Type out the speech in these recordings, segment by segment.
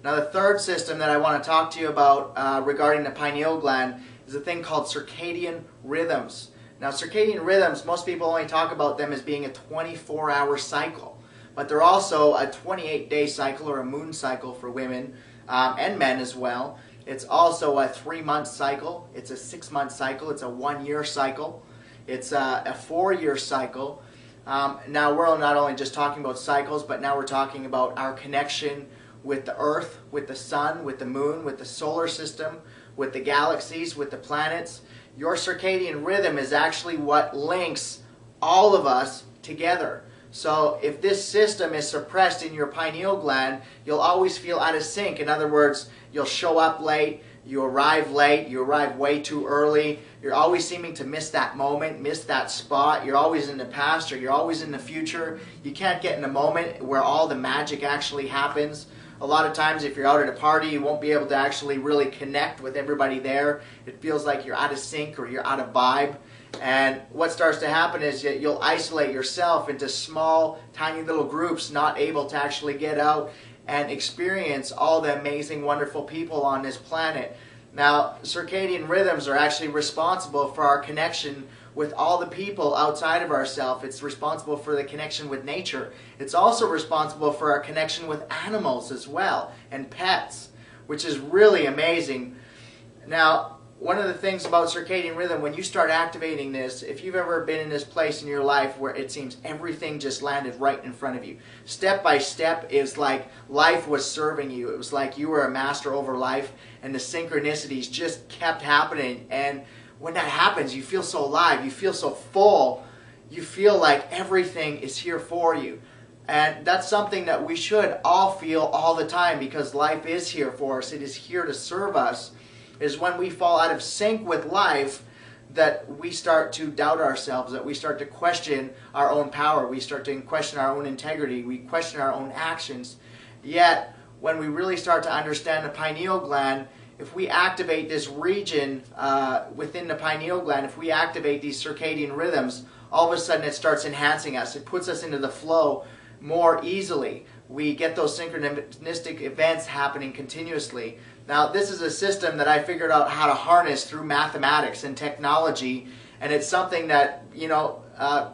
Now the third system that I want to talk to you about regarding the pineal gland is a thing called circadian rhythms. Now circadian rhythms, most people only talk about them as being a 24-hour cycle, but they're also a 28-day cycle or a moon cycle for women and men as well. It's also a 3-month cycle, it's a 6-month cycle, it's a 1-year cycle, it's a 4-year cycle. Now we're not only just talking about cycles, but now we're talking about our connection with the earth, with the sun, with the moon, with the solar system, with the galaxies, with the planets. Your circadian rhythm is actually what links all of us together. So if this system is suppressed in your pineal gland, you'll always feel out of sync. In other words, you'll show up late, you arrive way too early, you're always seeming to miss that moment, miss that spot, you're always in the past or you're always in the future. You can't get in a moment where all the magic actually happens. A lot of times if you're out at a party, you won't be able to actually really connect with everybody there. It feels like you're out of sync or you're out of vibe. And what starts to happen is you'll isolate yourself into small, tiny little groups, not able to actually get out and experience all the amazing, wonderful people on this planet. Now, circadian rhythms are actually responsible for our connection with all the people outside of ourselves. It's responsible for the connection with nature. It's also responsible for our connection with animals as well, and pets, which is really amazing. Now, one of the things about circadian rhythm, when you start activating this, if you've ever been in this place in your life where it seems everything just landed right in front of you, step by step, it's like life was serving you. It was like you were a master over life, and the synchronicities just kept happening. And when that happens, you feel so alive, you feel so full, you feel like everything is here for you. And that's something that we should all feel all the time, because life is here for us. It is here to serve us. Is when we fall out of sync with life that we start to doubt ourselves, that we start to question our own power, we start to question our own integrity, we question our own actions. Yet, when we really start to understand the pineal gland, if we activate this region within the pineal gland, if we activate these circadian rhythms, all of a sudden it starts enhancing us. It puts us into the flow more easily. We get those synchronistic events happening continuously. Now, this is a system that I figured out how to harness through mathematics and technology, and it's something that,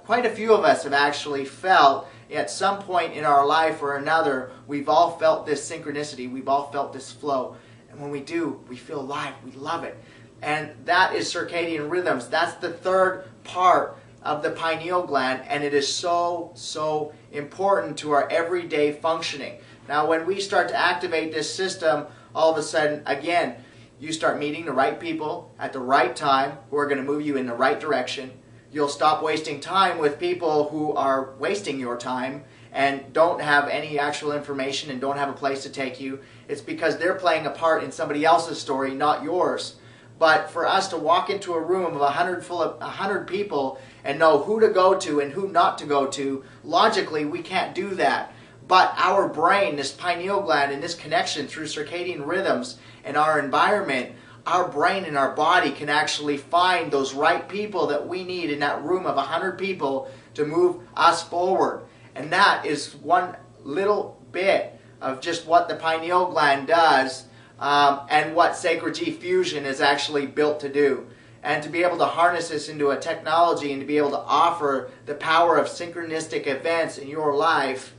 quite a few of us have actually felt at some point in our life or another. We've all felt this synchronicity, we've all felt this flow, and when we do, we feel alive, we love it. And that is circadian rhythms. That's the third part of the pineal gland, and it is so important to our everyday functioning. Now, when we start to activate this system, all of a sudden, again, you start meeting the right people at the right time who are going to move you in the right direction. You'll stop wasting time with people who are wasting your time and don't have any actual information and don't have a place to take you. It's because they're playing a part in somebody else's story, not yours. But for us to walk into a room of 100 people and know who to go to and who not to go to, logically we can't do that. But our brain, this pineal gland, and this connection through circadian rhythms and our environment, our brain and our body can actually find those right people that we need in that room of 100 people to move us forward. And that is one little bit of just what the pineal gland does and what Sacred G Fusion is actually built to do. And to be able to harness this into a technology and to be able to offer the power of synchronistic events in your life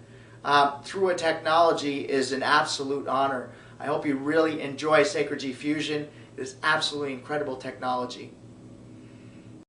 through a technology is an absolute honor. I hope you really enjoy Sacred G Fusion. It is absolutely incredible technology.